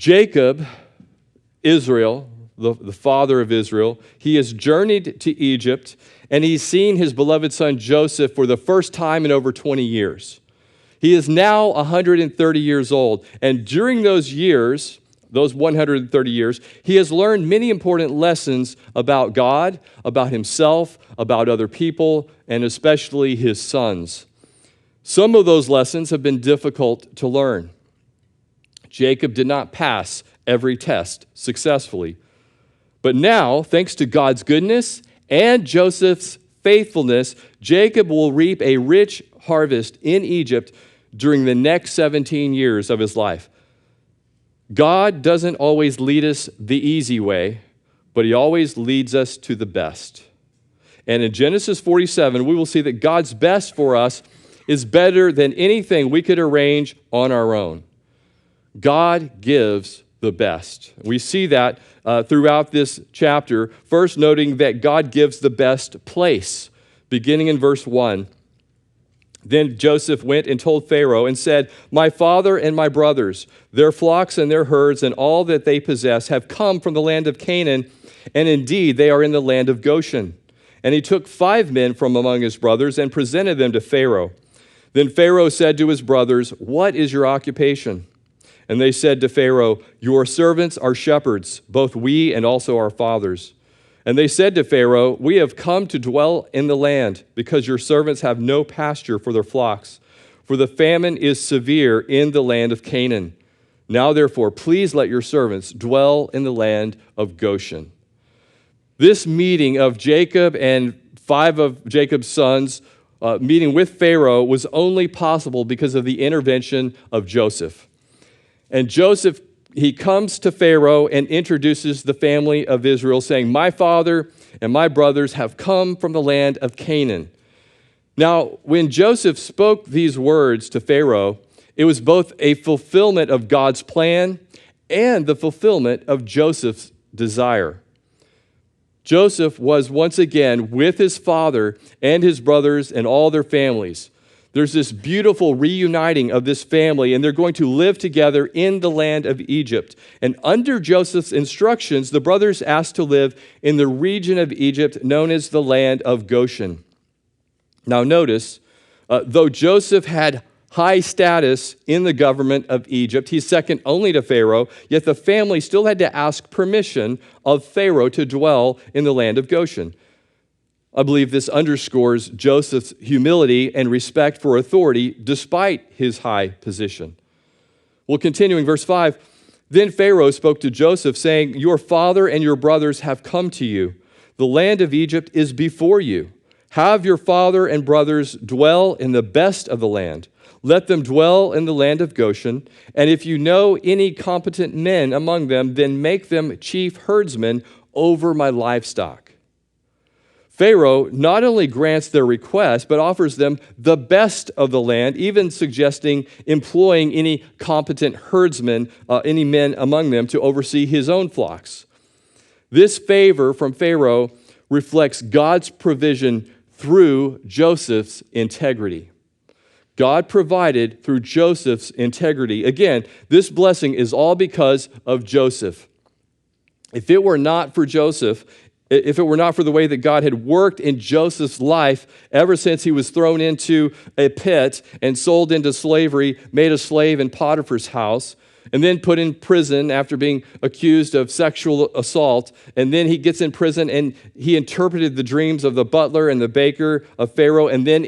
Jacob, Israel, the father of Israel, he has journeyed to Egypt, and he's seen his beloved son Joseph for the first time in over 20 years. He is now 130 years old, and during those years, those 130 years, he has learned many important lessons about God, about himself, about other people, and especially his sons. Some of those lessons have been difficult to learn. Jacob did not pass every test successfully. But now, thanks to God's goodness and Joseph's faithfulness, Jacob will reap a rich harvest in Egypt during the next 17 years of his life. God doesn't always lead us the easy way, but he always leads us to the best. And in Genesis 47, we will see that God's best for us is better than anything we could arrange on our own. God gives the best. We see that throughout this chapter, first noting that God gives the best place, beginning in verse 1. Then Joseph went and told Pharaoh and said, "My father and my brothers, their flocks and their herds and all that they possess have come from the land of Canaan, and indeed they are in the land of Goshen." And he took 5 men from among his brothers and presented them to Pharaoh. Then Pharaoh said to his brothers, "What is your occupation?" And they said to Pharaoh, "Your servants are shepherds, both we and also our fathers." And they said to Pharaoh, "We have come to dwell in the land, because your servants have no pasture for their flocks, for the famine is severe in the land of Canaan. Now therefore, please let your servants dwell in the land of Goshen." This meeting of Jacob and 5 of Jacob's sons, meeting with Pharaoh, was only possible because of the intervention of Joseph. And Joseph, he comes to Pharaoh and introduces the family of Israel, saying, "My father and my brothers have come from the land of Canaan." Now, when Joseph spoke these words to Pharaoh, it was both a fulfillment of God's plan and the fulfillment of Joseph's desire. Joseph was once again with his father and his brothers and all their families. There's this beautiful reuniting of this family, and they're going to live together in the land of Egypt. And under Joseph's instructions, the brothers asked to live in the region of Egypt known as the land of Goshen. Now notice, though Joseph had high status in the government of Egypt, he's second only to Pharaoh, yet the family still had to ask permission of Pharaoh to dwell in the land of Goshen. I believe this underscores Joseph's humility and respect for authority despite his high position. Well, continuing, verse 5, then Pharaoh spoke to Joseph, saying, "Your father and your brothers have come to you. The land of Egypt is before you. Have your father and brothers dwell in the best of the land. Let them dwell in the land of Goshen. And if you know any competent men among them, then make them chief herdsmen over my livestock." Pharaoh not only grants their request, but offers them the best of the land, even suggesting employing any competent herdsmen, any men among them, to oversee his own flocks. This favor from Pharaoh reflects God's provision through Joseph's integrity. God provided through Joseph's integrity. Again, this blessing is all because of Joseph. If it were not for Joseph, if it were not for the way that God had worked in Joseph's life ever since he was thrown into a pit and sold into slavery, made a slave in Potiphar's house, and then put in prison after being accused of sexual assault, and then he gets in prison and he interpreted the dreams of the butler and the baker of Pharaoh, and then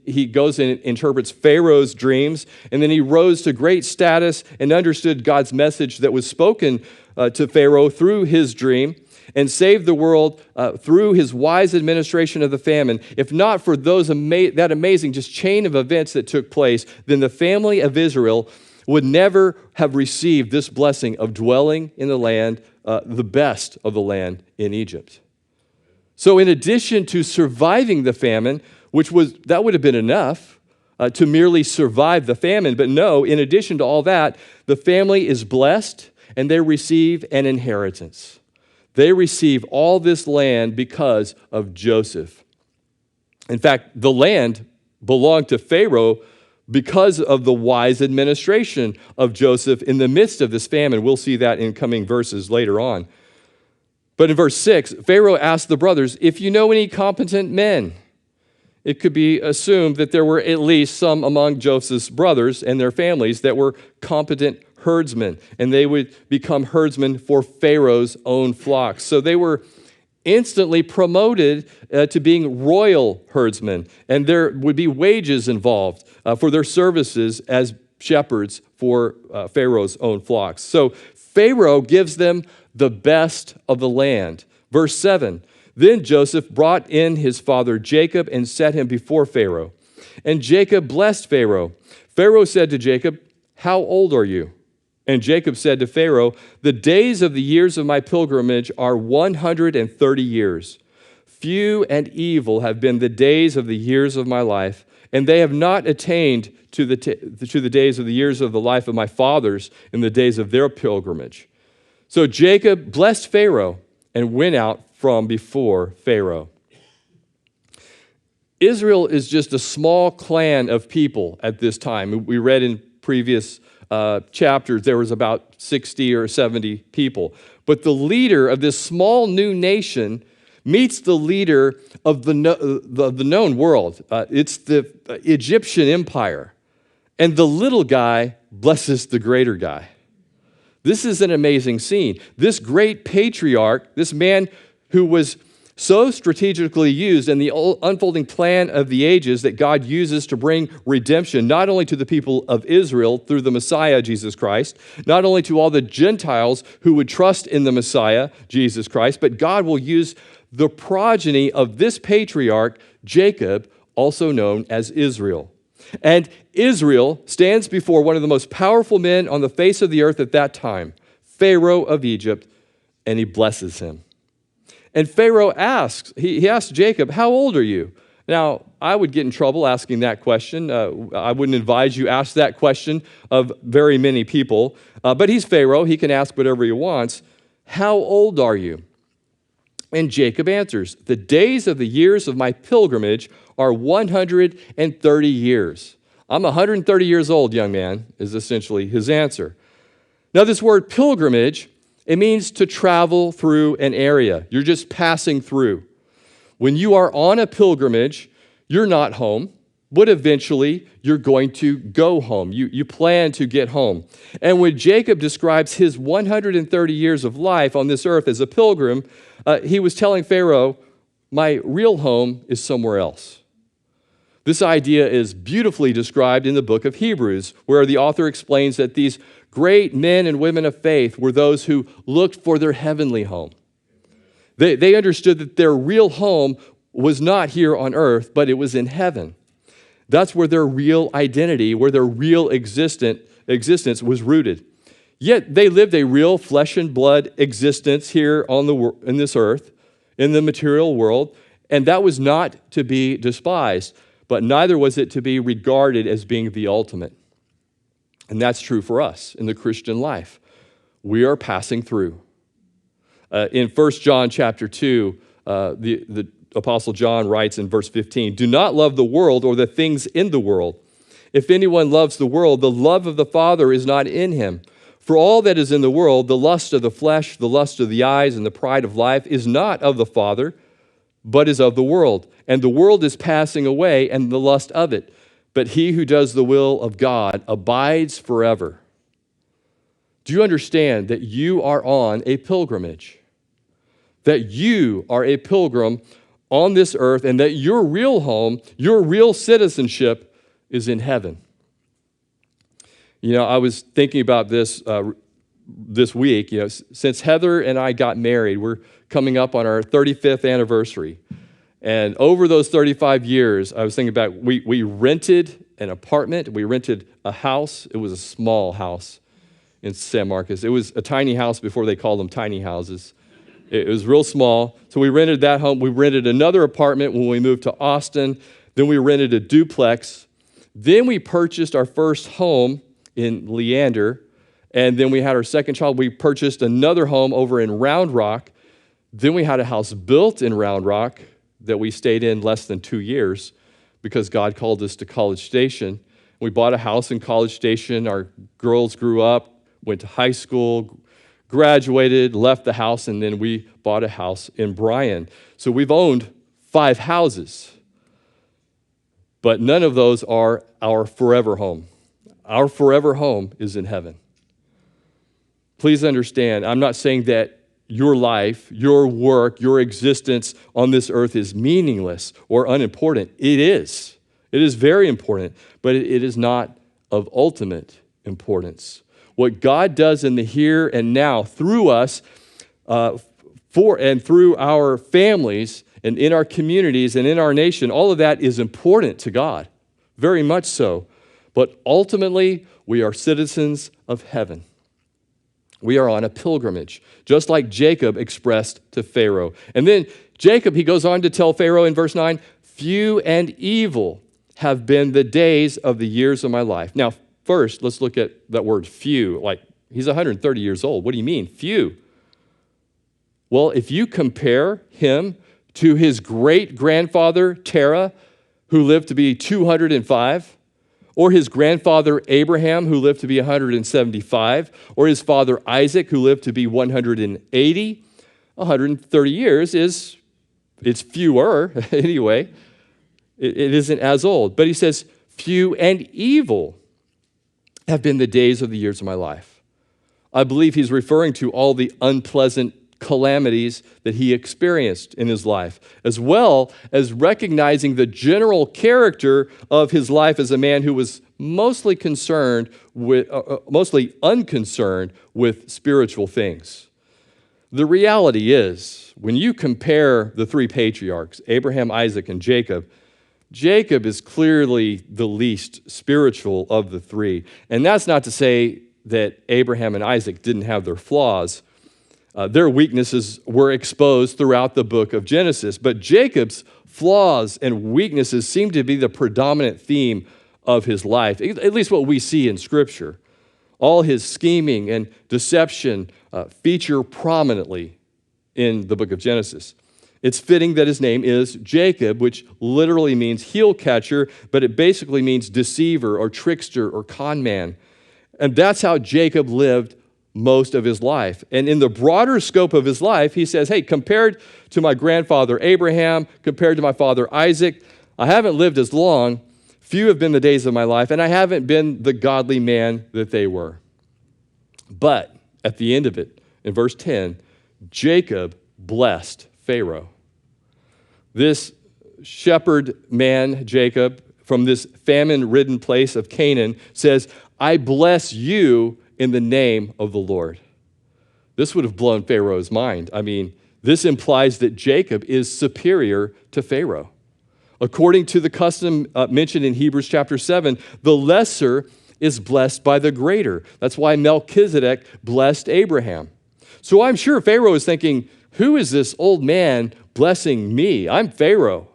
he goes and interprets Pharaoh's dreams, and then he rose to great status and understood God's message that was spoken to Pharaoh through his dream, and saved the world through his wise administration of the famine. If not for that amazing just chain of events that took place, then the family of Israel would never have received this blessing of dwelling in the land, the best of the land in Egypt. So in addition to surviving the famine, that would have been enough to merely survive the famine, but no, in addition to all that, the family is blessed and they receive an inheritance. They receive all this land because of Joseph. In fact, the land belonged to Pharaoh because of the wise administration of Joseph in the midst of this famine. We'll see that in coming verses later on. But in verse 6, Pharaoh asked the brothers, "If you know any competent men," it could be assumed that there were at least some among Joseph's brothers and their families that were competent herdsmen, and they would become herdsmen for Pharaoh's own flocks. So they were instantly promoted to being royal herdsmen, and there would be wages involved for their services as shepherds for Pharaoh's own flocks. So Pharaoh gives them the best of the land. Verse 7, then Joseph brought in his father Jacob and set him before Pharaoh. And Jacob blessed Pharaoh. Pharaoh said to Jacob, "How old are you?" And Jacob said to Pharaoh, "The days of the years of my pilgrimage are 130 years. Few and evil have been the days of the years of my life, and they have not attained to the days of the years of the life of my fathers in the days of their pilgrimage." So Jacob blessed Pharaoh and went out from before Pharaoh. Israel is just a small clan of people at this time. We read in previous chapters there was about 60 or 70 people. But the leader of this small new nation meets the leader of the known world. It's the Egyptian empire. And the little guy blesses the greater guy. This is an amazing scene. This great patriarch, this man who was so strategically used in the unfolding plan of the ages that God uses to bring redemption, not only to the people of Israel through the Messiah, Jesus Christ, not only to all the Gentiles who would trust in the Messiah, Jesus Christ, but God will use the progeny of this patriarch, Jacob, also known as Israel. And Israel stands before one of the most powerful men on the face of the earth at that time, Pharaoh of Egypt, and he blesses him. And Pharaoh asks, he asks Jacob, "How old are you?" Now, I would get in trouble asking that question. I wouldn't advise you ask that question of very many people. But he's Pharaoh. He can ask whatever he wants. "How old are you?" And Jacob answers, "The days of the years of my pilgrimage are 130 years. I'm 130 years old, young man," is essentially his answer. Now, this word pilgrimage, it means to travel through an area. You're just passing through. When you are on a pilgrimage, you're not home, but eventually you're going to go home. You plan to get home. And when Jacob describes his 130 years of life on this earth as a pilgrim, he was telling Pharaoh, "My real home is somewhere else." This idea is beautifully described in the book of Hebrews, where the author explains that these great men and women of faith were those who looked for their heavenly home. They understood that their real home was not here on earth, but it was in heaven. That's where their real identity, where their real existence was rooted. Yet they lived a real flesh and blood existence here in this earth, in the material world, and that was not to be despised, but neither was it to be regarded as being the ultimate. And that's true for us in the Christian life. We are passing through. In 1 John chapter 2, the Apostle John writes in verse 15, "Do not love the world or the things in the world. If anyone loves the world, the love of the Father is not in him. For all that is in the world, the lust of the flesh, the lust of the eyes, and the pride of life is not of the Father, but is of the world. And the world is passing away, and the lust of it. But he who does the will of God abides forever." Do you understand that you are on a pilgrimage? That you are a pilgrim on this earth, and that your real home, your real citizenship is in heaven. You know, I was thinking about this week. You know, since Heather and I got married, we're coming up on our 35th anniversary. And over those 35 years, I was thinking about, we rented an apartment, we rented a house. It was a small house in San Marcos. It was a tiny house before they called them tiny houses. It was real small. So we rented that home. We rented another apartment when we moved to Austin. Then we rented a duplex. Then we purchased our first home in Leander. And then we had our second child. We purchased another home over in Round Rock. Then we had a house built in Round Rock that we stayed in less than 2 years because God called us to College Station. We bought a house in College Station. Our girls grew up, went to high school, graduated, left the house, and then we bought a house in Bryan. So we've owned 5 houses, but none of those are our forever home. Our forever home is in heaven. Please understand, I'm not saying that your life, your work, your existence on this earth is meaningless or unimportant. It is. It is very important, but it is not of ultimate importance. What God does in the here and now through us, for and through our families and in our communities and in our nation, all of that is important to God, very much so. But ultimately, we are citizens of heaven. We are on a pilgrimage, just like Jacob expressed to Pharaoh. And then Jacob, he goes on to tell Pharaoh in verse 9, few and evil have been the days of the years of my life. Now, first, let's look at that word few. Like, he's 130 years old. What do you mean, few? Well, if you compare him to his great-grandfather, Terah, who lived to be 205, or his grandfather Abraham, who lived to be 175, or his father Isaac, who lived to be 180, 130 years it's fewer anyway. It isn't as old. But he says, few and evil have been the days of the years of my life. I believe he's referring to all the unpleasant calamities that he experienced in his life, as well as recognizing the general character of his life as a man who was mostly unconcerned with spiritual things. The reality is, when you compare the 3 patriarchs, Abraham, Isaac, and Jacob, Jacob is clearly the least spiritual of the 3. And that's not to say that Abraham and Isaac didn't have their flaws. Their weaknesses were exposed throughout the book of Genesis. But Jacob's flaws and weaknesses seem to be the predominant theme of his life, at least what we see in Scripture. All his scheming and deception feature prominently in the book of Genesis. It's fitting that his name is Jacob, which literally means heel catcher, but it basically means deceiver or trickster or con man. And that's how Jacob lived most of his life. And in the broader scope of his life, he says, hey, compared to my grandfather Abraham, compared to my father Isaac, I haven't lived as long. Few have been the days of my life, and I haven't been the godly man that they were. But at the end of it, in verse 10, Jacob blessed Pharaoh. This shepherd man, Jacob, from this famine-ridden place of Canaan, says, I bless you in the name of the Lord. This would have blown Pharaoh's mind. I mean, this implies that Jacob is superior to Pharaoh. According to the custom mentioned in Hebrews chapter 7, the lesser is blessed by the greater. That's why Melchizedek blessed Abraham. So I'm sure Pharaoh is thinking, who is this old man blessing me? I'm Pharaoh.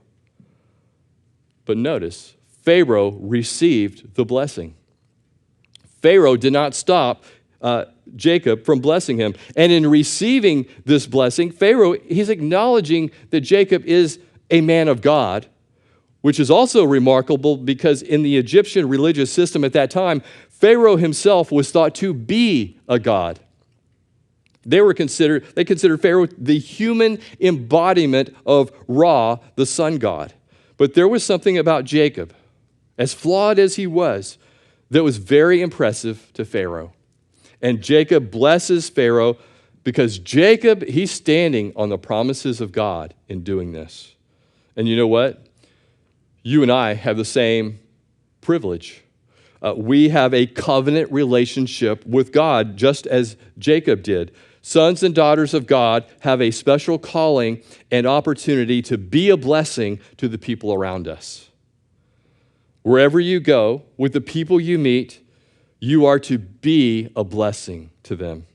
But notice, Pharaoh received the blessing. Pharaoh did not stop Jacob from blessing him. And in receiving this blessing, Pharaoh, he's acknowledging that Jacob is a man of God, which is also remarkable because in the Egyptian religious system at that time, Pharaoh himself was thought to be a god. They considered Pharaoh the human embodiment of Ra, the sun god. But there was something about Jacob, as flawed as he was, that was very impressive to Pharaoh. And Jacob blesses Pharaoh because Jacob, he's standing on the promises of God in doing this. And you know what? You and I have the same privilege. We have a covenant relationship with God, just as Jacob did. Sons and daughters of God have a special calling and opportunity to be a blessing to the people around us. Wherever you go, with the people you meet, you are to be a blessing to them.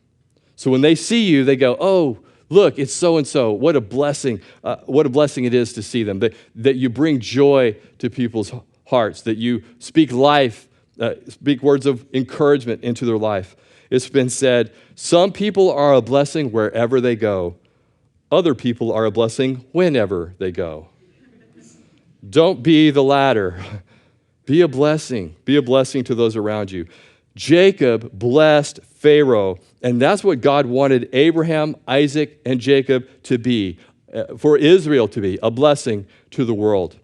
So when they see you, they go, oh, look, it's so-and-so. What a blessing. What a blessing it is to see them. That you bring joy to people's hearts, that you speak life, speak words of encouragement into their life. It's been said, some people are a blessing wherever they go. Other people are a blessing whenever they go. Don't be the latter. Be a blessing. Be a blessing to those around you. Jacob blessed Pharaoh, and that's what God wanted Abraham, Isaac, and Jacob to be, for Israel to be, a blessing to the world.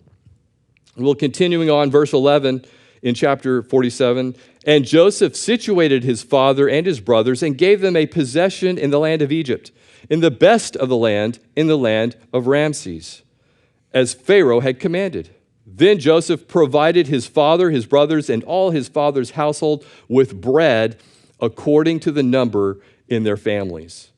Well, continuing on, verse 11 in chapter 47, and Joseph situated his father and his brothers and gave them a possession in the land of Egypt, in the best of the land, in the land of Ramses, as Pharaoh had commanded. Then Joseph provided his father, his brothers, and all his father's household with bread according to the number in their families.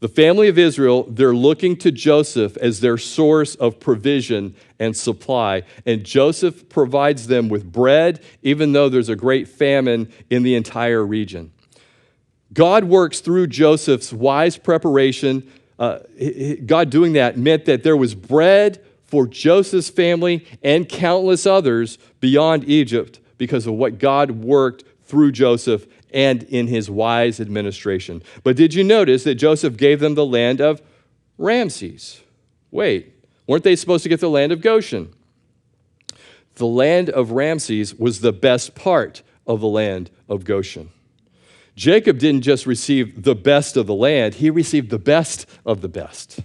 The family of Israel, they're looking to Joseph as their source of provision and supply. And Joseph provides them with bread, even though there's a great famine in the entire region. God works through Joseph's wise preparation. God doing that meant that there was bread for Joseph's family and countless others beyond Egypt because of what God worked through Joseph and in his wise administration. But did you notice that Joseph gave them the land of Ramses? Wait, weren't they supposed to get the land of Goshen? The land of Ramses was the best part of the land of Goshen. Jacob didn't just receive the best of the land, he received the best of the best.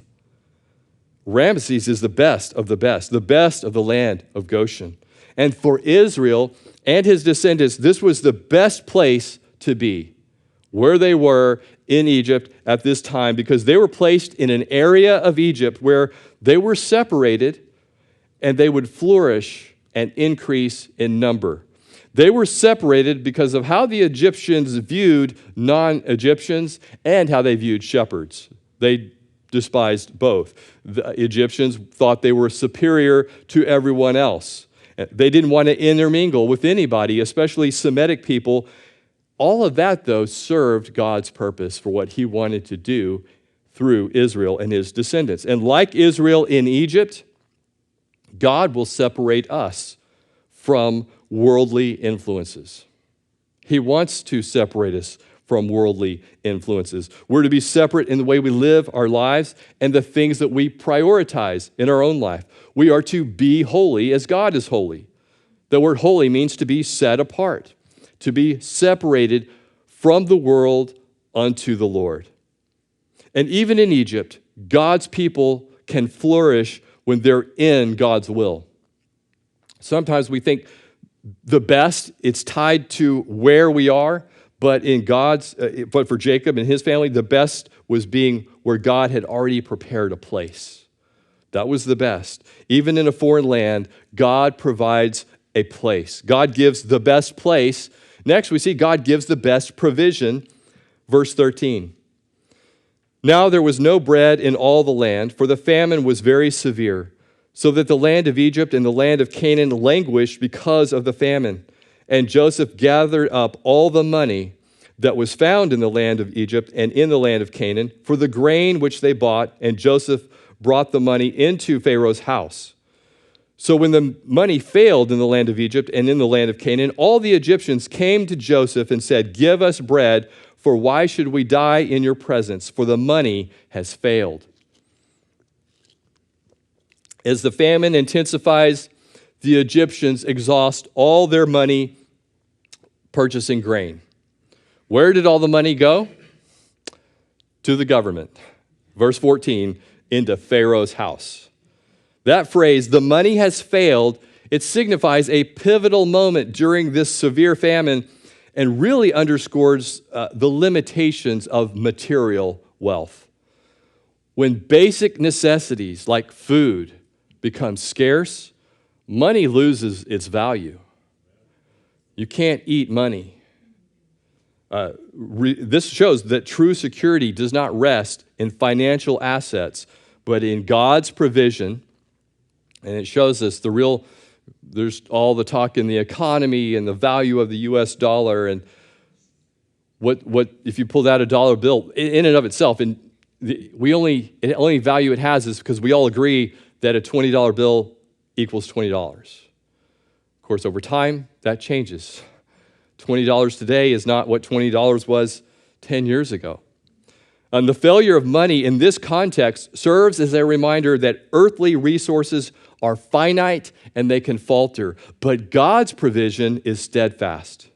Ramses is the best of the land of Goshen. And for Israel and his descendants, this was the best place to be, where they were in Egypt at this time, because they were placed in an area of Egypt where they were separated and they would flourish and increase in number. They were separated because of how the Egyptians viewed non-Egyptians and how they viewed shepherds. They despised both. The Egyptians thought they were superior to everyone else. They didn't want to intermingle with anybody, especially Semitic people. All of that, though, served God's purpose for what he wanted to do through Israel and his descendants. And like Israel in Egypt, God will separate us from worldly influences. He wants to separate us from worldly influences. We're to be separate in the way we live our lives and the things that we prioritize in our own life. We are to be holy as God is holy. The word holy means to be set apart, to be separated from the world unto the Lord. And even in Egypt, God's people can flourish when they're in God's will. Sometimes we think the best, it's tied to where we are, but for Jacob and his family, the best was being where God had already prepared a place. That was the best. Even in a foreign land, God provides a place. God gives the best place. Next, we see God gives the best provision. Verse 13. Now there was no bread in all the land, for the famine was very severe, so that the land of Egypt and the land of Canaan languished because of the famine. And Joseph gathered up all the money that was found in the land of Egypt and in the land of Canaan for the grain which they bought, and Joseph brought the money into Pharaoh's house. So when the money failed in the land of Egypt and in the land of Canaan, all the Egyptians came to Joseph and said, "Give us bread, for why should we die in your presence? For the money has failed." As the famine intensifies, the Egyptians exhaust all their money purchasing grain. Where did all the money go? To the government. Verse 14, into Pharaoh's house. That phrase, the money has failed, it signifies a pivotal moment during this severe famine and really underscores the limitations of material wealth. When basic necessities like food become scarce, money loses its value. You can't eat money. This shows that true security does not rest in financial assets, but in God's provision. And it shows us there's all the talk in the economy and the value of the U.S. dollar. And what if you pulled out a dollar bill in and of itself, and the only value it has is because we all agree that a $20 bill equals $20. Of course, over time, that changes. $20 today is not what $20 was 10 years ago. The failure of money in this context serves as a reminder that earthly resources are finite and they can falter, but God's provision is steadfast.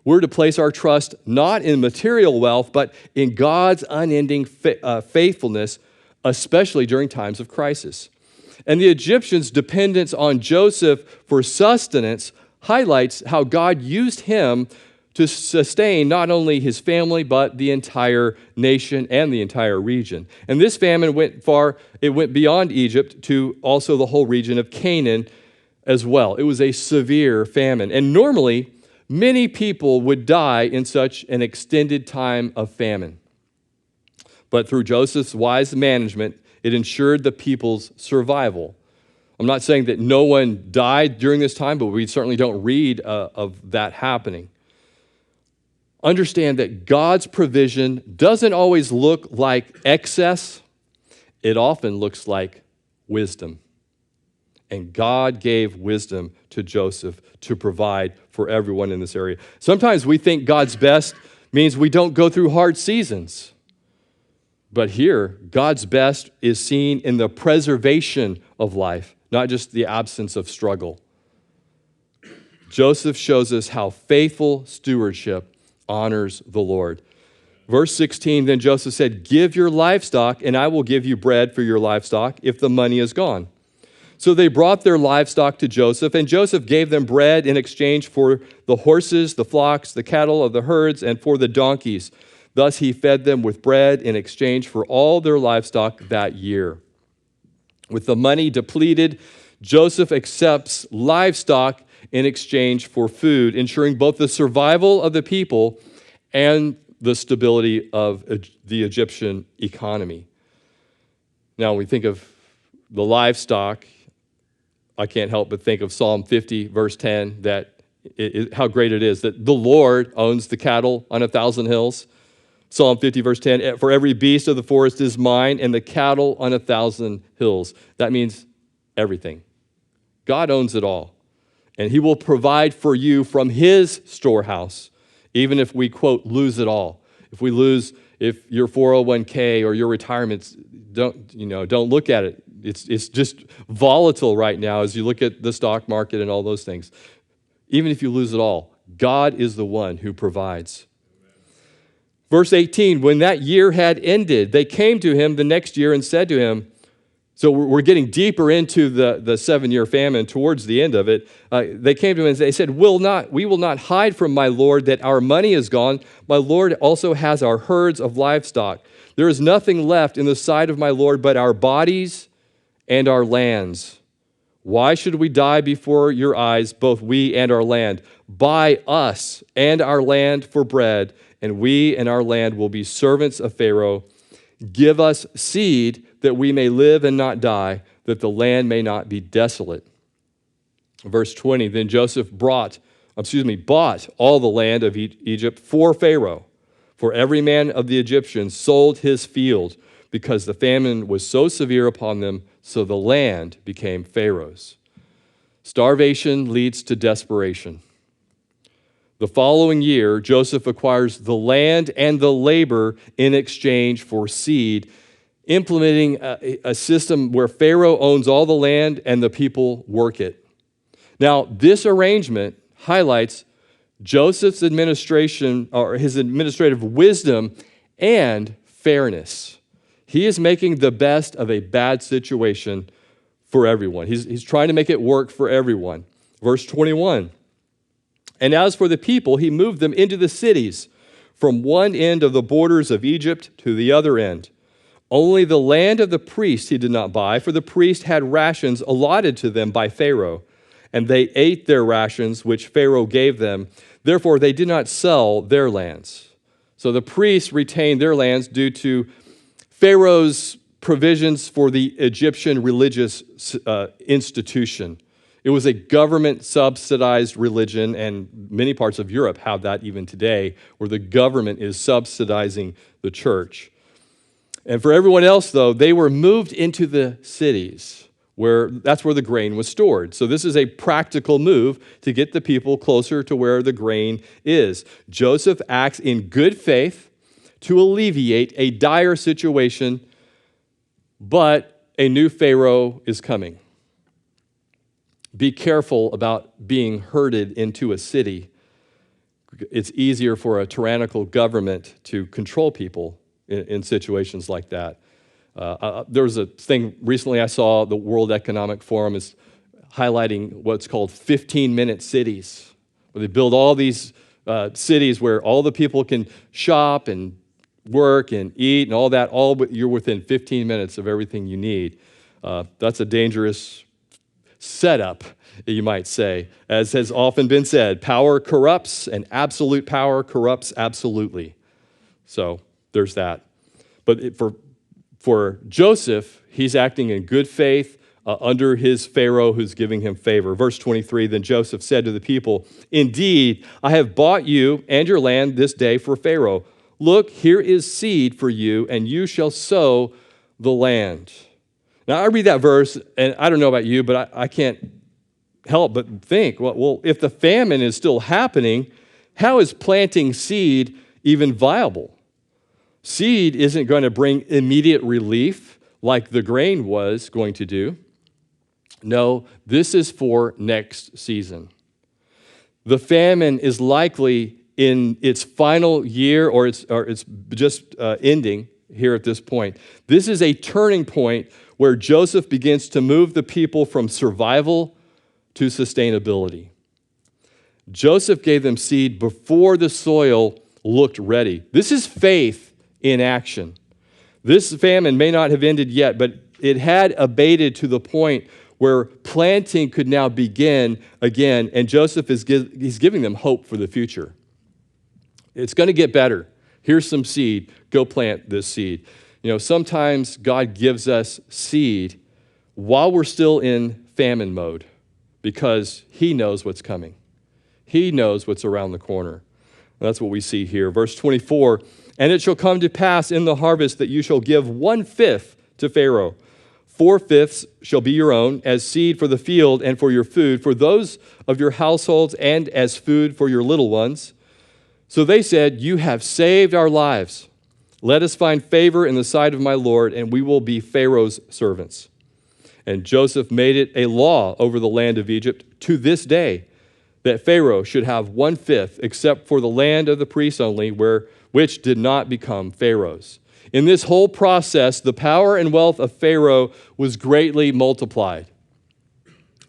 We're to place our trust not in material wealth, but in God's unending faithfulness, especially during times of crisis. And the Egyptians' dependence on Joseph for sustenance highlights how God used him to sustain not only his family, but the entire nation and the entire region. And this famine went far, it went beyond Egypt to also the whole region of Canaan as well. It was a severe famine. And normally, many people would die in such an extended time of famine. But through Joseph's wise management, it ensured the people's survival. I'm not saying that no one died during this time, but we certainly don't read of that happening. Understand that God's provision doesn't always look like excess. It often looks like wisdom. And God gave wisdom to Joseph to provide for everyone in this area. Sometimes we think God's best means we don't go through hard seasons. But here, God's best is seen in the preservation of life, not just the absence of struggle. Joseph shows us how faithful stewardship honors the Lord. Verse 16, then Joseph said, give your livestock, and I will give you bread for your livestock if the money is gone. So they brought their livestock to Joseph, and Joseph gave them bread in exchange for the horses, the flocks, the cattle of the herds, and for the donkeys. Thus he fed them with bread in exchange for all their livestock that year. With the money depleted, Joseph accepts livestock in exchange for food, ensuring both the survival of the people and the stability of the Egyptian economy. Now, when we think of the livestock, I can't help but think of Psalm 50, verse 10, how great it is that the Lord owns the cattle on 1,000 hills. Psalm 50, verse 10, for every beast of the forest is mine, and the cattle on 1,000 hills. That means everything. God owns it all. And he will provide for you from his storehouse, even if we, quote, lose it all. If your 401k or your retirements, don't look at it. It's just volatile right now as you look at the stock market and all those things. Even if you lose it all, God is the one who provides. Verse 18, when that year had ended, they came to him the next year and said to him, so we're getting deeper into the 7-year famine towards the end of it. They came to him and they said, we will not hide from my Lord that our money is gone. My Lord also has our herds of livestock. There is nothing left in the sight of my Lord but our bodies and our lands. Why should we die before your eyes, both we and our land? Buy us and our land for bread, and we and our land will be servants of Pharaoh. Give us seed that we may live and not die, that the land may not be desolate. Verse 20, then Joseph bought all the land of Egypt for Pharaoh. For every man of the Egyptians sold his field, because the famine was so severe upon them, so the land became Pharaoh's. Starvation leads to desperation. The following year, Joseph acquires the land and the labor in exchange for seed, implementing a system where Pharaoh owns all the land and the people work it. Now, this arrangement highlights Joseph's administration, or his administrative wisdom and fairness. He is making the best of a bad situation for everyone. He's trying to make it work for everyone. Verse 21. And as for the people, he moved them into the cities, from one end of the borders of Egypt to the other end. Only the land of the priest he did not buy, for the priest had rations allotted to them by Pharaoh, and they ate their rations which Pharaoh gave them. Therefore, they did not sell their lands. So the priests retained their lands due to Pharaoh's provisions for the Egyptian religious institution. It was a government-subsidized religion, and many parts of Europe have that even today, where the government is subsidizing the church. And for everyone else, though, they were moved into the cities, that's where the grain was stored. So this is a practical move to get the people closer to where the grain is. Joseph acts in good faith to alleviate a dire situation, but a new Pharaoh is coming. Be careful about being herded into a city. It's easier for a tyrannical government to control people in situations like that. There was a thing recently I saw, the World Economic Forum is highlighting what's called 15-minute cities, where they build all these cities where all the people can shop and work and eat and all that, you're within 15 minutes of everything you need. That's a dangerous setup, you might say. As has often been said, power corrupts and absolute power corrupts absolutely. So there's that. But for Joseph, he's acting in good faith under his Pharaoh who's giving him favor. Verse 23, then Joseph said to the people, indeed, I have bought you and your land this day for Pharaoh. Look, here is seed for you, and you shall sow the land. Now, I read that verse, and I don't know about you, but I can't help but think, well, if the famine is still happening, how is planting seed even viable? Seed isn't going to bring immediate relief like the grain was going to do. No, this is for next season. The famine is likely in its final year, or it's just ending here at this point. This is a turning point where Joseph begins to move the people from survival to sustainability. Joseph gave them seed before the soil looked ready. This is faith in action. This famine may not have ended yet, but it had abated to the point where planting could now begin again, and Joseph he's giving them hope for the future. It's going to get better. Here's some seed. Go plant this seed. You know, sometimes God gives us seed while we're still in famine mode because he knows what's coming. He knows what's around the corner. That's what we see here. Verse 24, and it shall come to pass in the harvest that you shall give 1/5 to Pharaoh. 4/5 shall be your own as seed for the field and for your food, for those of your households and as food for your little ones. So they said, you have saved our lives. Let us find favor in the sight of my Lord, and we will be Pharaoh's servants. And Joseph made it a law over the land of Egypt to this day that Pharaoh should have 1/5, except for the land of the priests only, which did not become Pharaoh's. In this whole process, the power and wealth of Pharaoh was greatly multiplied.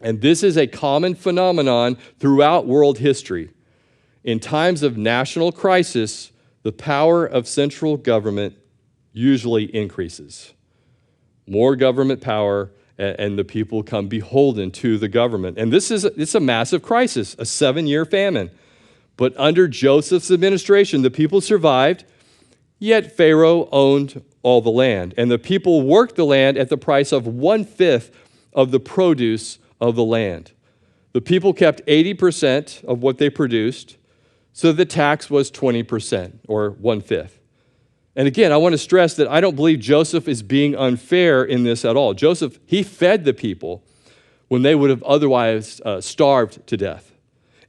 And this is a common phenomenon throughout world history. In times of national crisis, the power of central government usually increases. More government power, and the people come beholden to the government. And it's a massive crisis, a 7-year famine. But under Joseph's administration, the people survived, yet Pharaoh owned all the land. And the people worked the land at the price of 1/5 of the produce of the land. The people kept 80% of what they produced, so the tax was 20%, or 1/5. And again, I want to stress that I don't believe Joseph is being unfair in this at all. Joseph, he fed the people when they would have otherwise starved to death.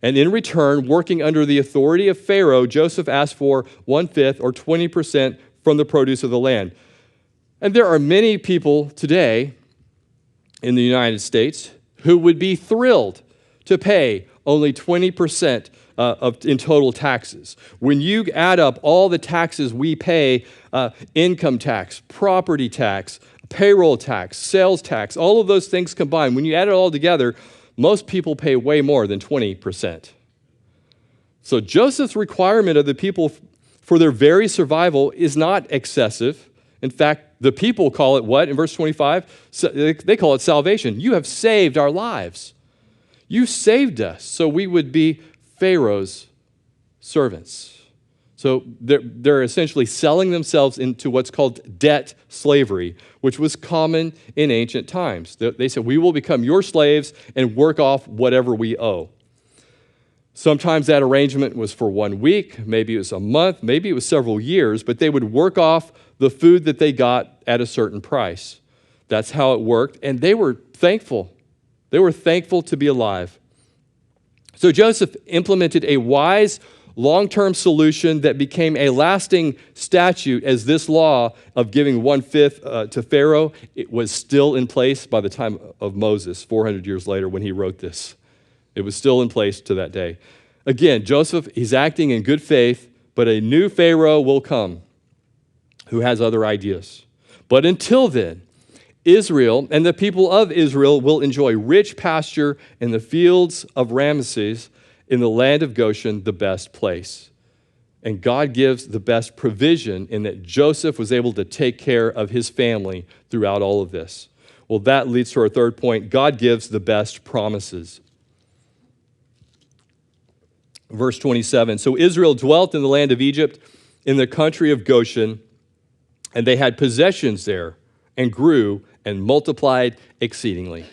And in return, working under the authority of Pharaoh, Joseph asked for 1/5 or 20% from the produce of the land. And there are many people today in the United States who would be thrilled to pay only 20% in total taxes. When you add up all the taxes we pay, income tax, property tax, payroll tax, sales tax, all of those things combined, when you add it all together, most people pay way more than 20%. So Joseph's requirement of the people for their very survival is not excessive. In fact, the people call it what? In verse 25, they call it salvation. You have saved our lives. You saved us so we would be Pharaoh's servants. So they're essentially selling themselves into what's called debt slavery, which was common in ancient times. They said, we will become your slaves and work off whatever we owe. Sometimes that arrangement was for 1 week, maybe it was a month, maybe it was several years, but they would work off the food that they got at a certain price. That's how it worked, and they were thankful. They were thankful to be alive. So Joseph implemented a wise long-term solution that became a lasting statute as this law of giving 1/5 to Pharaoh, it was still in place by the time of Moses, 400 years later when he wrote this. It was still in place to that day. Again, Joseph, he's acting in good faith, but a new Pharaoh will come who has other ideas. But until then, Israel and the people of Israel will enjoy rich pasture in the fields of Ramesses in the land of Goshen, the best place. And God gives the best provision in that Joseph was able to take care of his family throughout all of this. Well, that leads to our third point. God gives the best promises. Verse 27, so Israel dwelt in the land of Egypt, in the country of Goshen, and they had possessions there, and grew and multiplied exceedingly.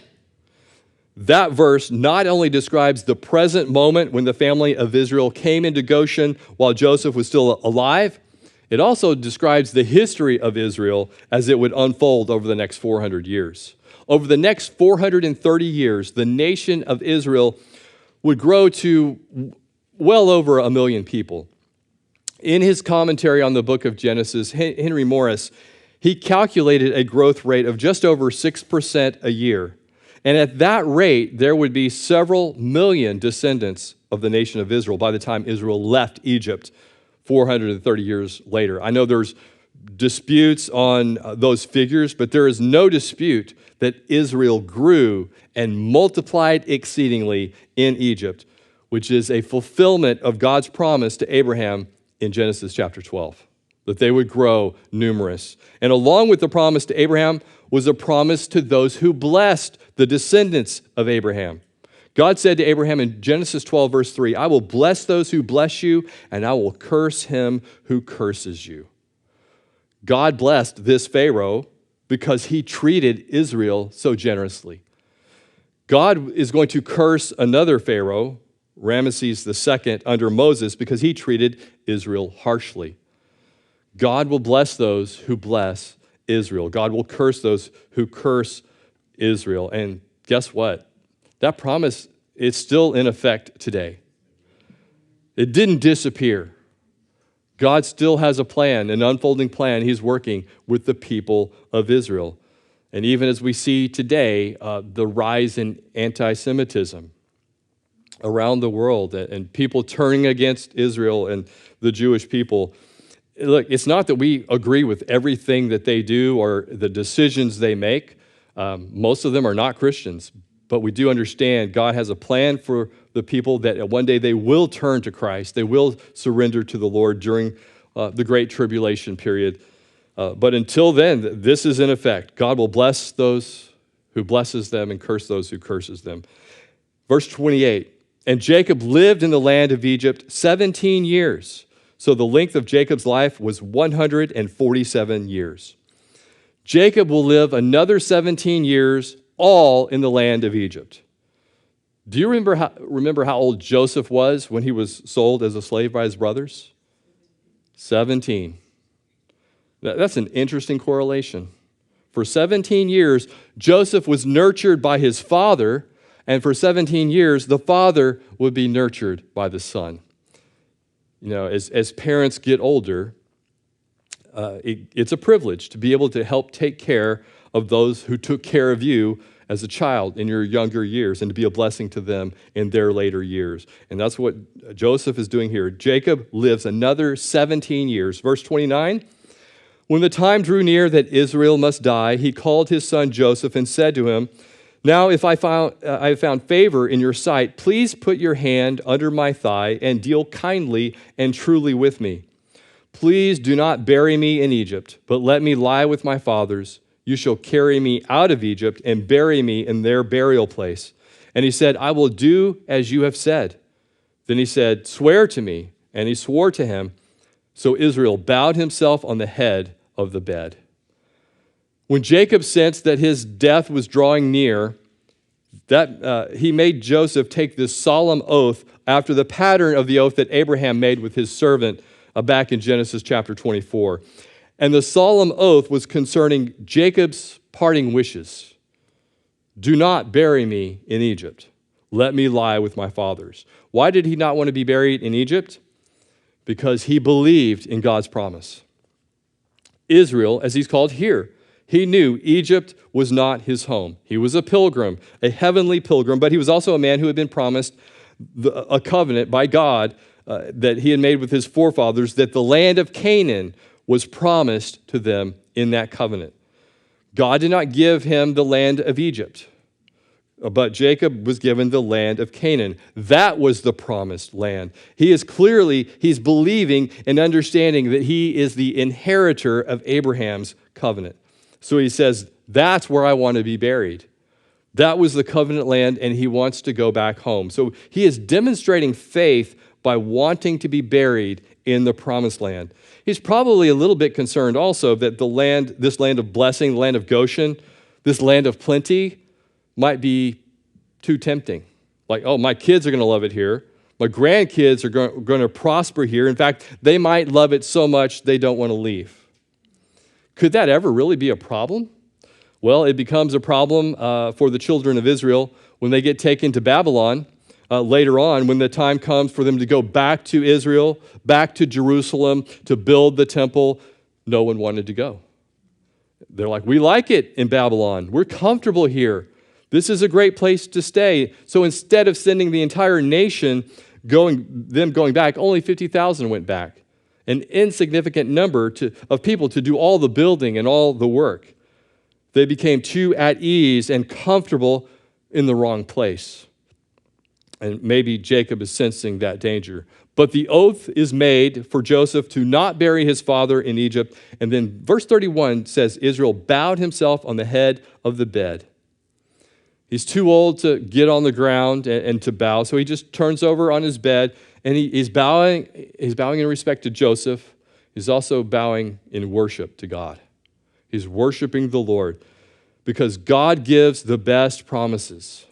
That verse not only describes the present moment when the family of Israel came into Goshen while Joseph was still alive, it also describes the history of Israel as it would unfold over the next 400 years. Over the next 430 years, the nation of Israel would grow to well over 1 million people. In his commentary on the book of Genesis, Henry Morris, he calculated a growth rate of just over 6% a year. And at that rate, there would be several million descendants of the nation of Israel by the time Israel left Egypt 430 years later. I know there's disputes on those figures, but there is no dispute that Israel grew and multiplied exceedingly in Egypt, which is a fulfillment of God's promise to Abraham in Genesis chapter 12, that they would grow numerous. And along with the promise to Abraham was a promise to those who blessed the descendants of Abraham. God said to Abraham in Genesis 12, verse 3, I will bless those who bless you, and I will curse him who curses you. God blessed this Pharaoh because he treated Israel so generously. God is going to curse another Pharaoh, Ramesses II, under Moses because he treated Israel harshly. God will bless those who bless Israel. God will curse those who curse Israel. And guess what? That promise is still in effect today. It didn't disappear. God still has a plan, an unfolding plan he's working with the people of Israel. And even as we see today, the rise in anti-Semitism around the world and people turning against Israel and the Jewish people. Look, it's not that we agree with everything that they do or the decisions they make. Most of them are not Christians, but we do understand God has a plan for the people that one day they will turn to Christ. They will surrender to the Lord during the Great Tribulation period. But until then, this is in effect. God will bless those who blesses them and curse those who curses them. Verse 28, and Jacob lived in the land of Egypt 17 years. So the length of Jacob's life was 147 years. Jacob will live another 17 years, all in the land of Egypt. Do you remember how old Joseph was when he was sold as a slave by his brothers? 17. That's an interesting correlation. For 17 years, Joseph was nurtured by his father, and for 17 years, the father would be nurtured by the son. You know, as parents get older, it's a privilege to be able to help take care of those who took care of you as a child in your younger years and to be a blessing to them in their later years. And that's what Joseph is doing here. Jacob lives another 17 years. Verse 29, when the time drew near that Israel must die, he called his son Joseph and said to him, now, if I have found favor in your sight, please put your hand under my thigh and deal kindly and truly with me. Please do not bury me in Egypt, but let me lie with my fathers. You shall carry me out of Egypt and bury me in their burial place. And he said, I will do as you have said. Then he said, swear to me. And he swore to him. So Israel bowed himself on the head of the bed. When Jacob sensed that his death was drawing near, he made Joseph take this solemn oath after the pattern of the oath that Abraham made with his servant back in Genesis chapter 24. And the solemn oath was concerning Jacob's parting wishes. Do not bury me in Egypt. Let me lie with my fathers. Why did he not want to be buried in Egypt? because he believed in God's promise. Israel, as he's called here, he knew Egypt was not his home. He was a pilgrim, a heavenly pilgrim, but he was also a man who had been promised a covenant by God that he had made with his forefathers, that the land of Canaan was promised to them in that covenant. God did not give him the land of Egypt, but Jacob was given the land of Canaan. That was the promised land. He's believing and understanding that he is the inheritor of Abraham's covenant. So he says, that's where I want to be buried. That was the covenant land, and he wants to go back home. So he is demonstrating faith by wanting to be buried in the promised land. He's probably a little bit concerned also that this land of blessing, the land of Goshen, this land of plenty, might be too tempting. Like, oh, my kids are going to love it here. My grandkids are going to prosper here. In fact, they might love it so much they don't want to leave. Could that ever really be a problem? Well, it becomes a problem for the children of Israel when they get taken to Babylon later on, when the time comes for them to go back to Israel, back to Jerusalem to build the temple. No one wanted to go. They're like, we like it in Babylon. We're comfortable here. This is a great place to stay. So instead of sending the entire nation going back, only 50,000 went back. An insignificant number of people to do all the building and all the work. They became too at ease and comfortable in the wrong place. And maybe Jacob is sensing that danger. But the oath is made for Joseph to not bury his father in Egypt. And then verse 31 says, Israel bowed himself on the head of the bed. He's too old to get on the ground and to bow, so he just turns over on his bed, and he's bowing in respect to Joseph. He's also bowing in worship to God. He's worshiping the Lord because God gives the best promises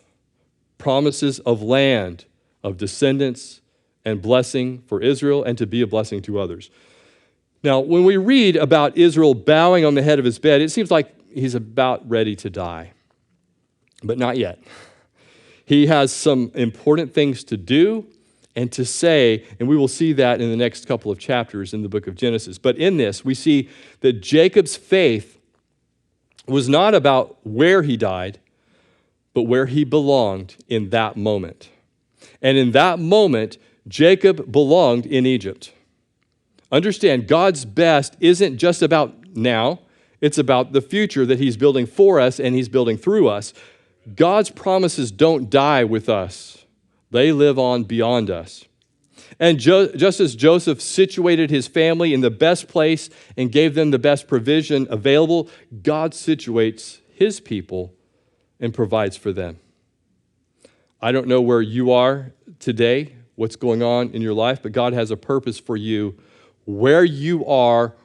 of land, of descendants, and blessing for Israel, and to be a blessing to others. Now, when we read about Israel bowing on the head of his bed, it seems like he's about ready to die. But not yet. He has some important things to do and to say, and we will see that in the next couple of chapters in the book of Genesis. But in this, we see that Jacob's faith was not about where he died, but where he belonged in that moment. And in that moment, Jacob belonged in Egypt. Understand, God's best isn't just about now, it's about the future that he's building for us and he's building through us. God's promises don't die with us. They live on beyond us. And just as Joseph situated his family in the best place and gave them the best provision available, God situates his people and provides for them. I don't know where you are today, what's going on in your life, but God has a purpose for you where you are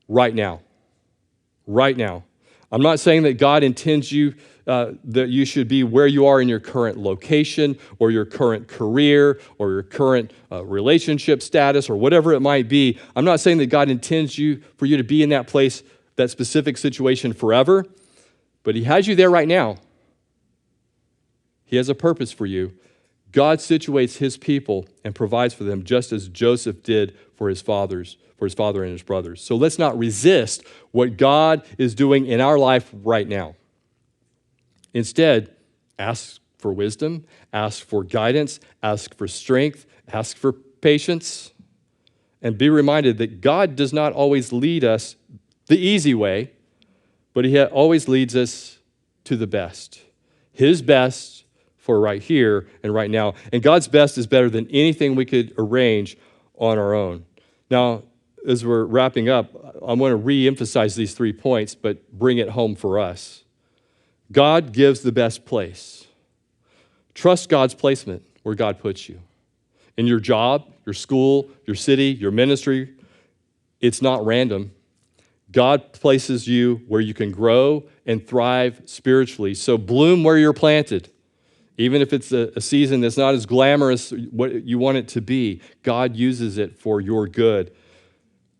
right now. Right now. I'm not saying that God intends you that you should be where you are in your current location or your current career or your current relationship status or whatever it might be. I'm not saying that God intends for you to be in that place, that specific situation forever, but he has you there right now. He has a purpose for you. God situates his people and provides for them just as Joseph did for his father and his brothers. So let's not resist what God is doing in our life right now. Instead, ask for wisdom, ask for guidance, ask for strength, ask for patience, and be reminded that God does not always lead us the easy way, but he always leads us to the best. His best for right here and right now. And God's best is better than anything we could arrange on our own. Now, as we're wrapping up, I want to re-emphasize these 3 points, but bring it home for us. God gives the best place. Trust God's placement where God puts you. In your job, your school, your city, your ministry, it's not random. God places you where you can grow and thrive spiritually. So bloom where you're planted. Even if it's a season that's not as glamorous what you want it to be, God uses it for your good.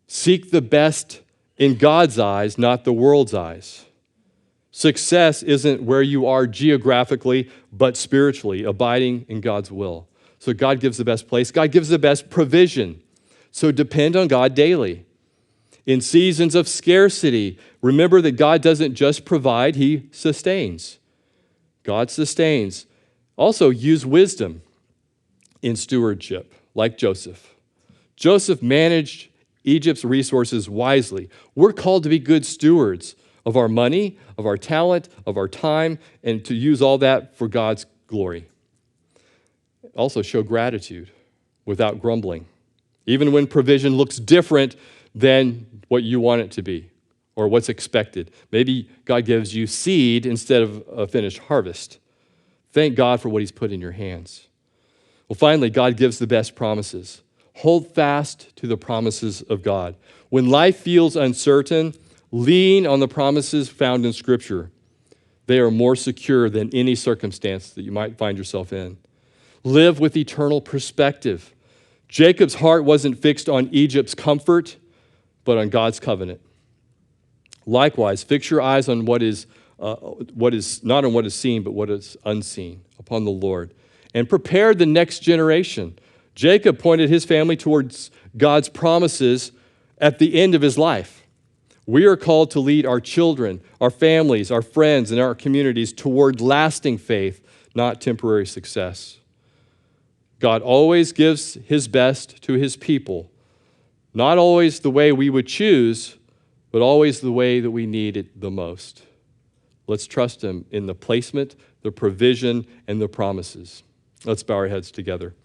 Seek the best in God's eyes, not the world's eyes. Success isn't where you are geographically, but spiritually, abiding in God's will. So God gives the best place. God gives the best provision. So depend on God daily. In seasons of scarcity, remember that God doesn't just provide, He sustains. God sustains. Also, use wisdom in stewardship, like Joseph. Joseph managed Egypt's resources wisely. We're called to be good stewards of our money, of our talent, of our time, and to use all that for God's glory. Also, show gratitude without grumbling, even when provision looks different than what you want it to be or what's expected. Maybe God gives you seed instead of a finished harvest. Thank God for what He's put in your hands. Well, finally, God gives the best promises. Hold fast to the promises of God. When life feels uncertain, lean on the promises found in Scripture. They are more secure than any circumstance that you might find yourself in. Live with eternal perspective. Jacob's heart wasn't fixed on Egypt's comfort, but on God's covenant. Likewise, fix your eyes on what is not on what is seen, but what is unseen, upon the Lord. And prepare the next generation. Jacob pointed his family towards God's promises at the end of his life. We are called to lead our children, our families, our friends, and our communities toward lasting faith, not temporary success. God always gives His best to His people, not always the way we would choose, but always the way that we need it the most. Let's trust Him in the placement, the provision, and the promises. Let's bow our heads together.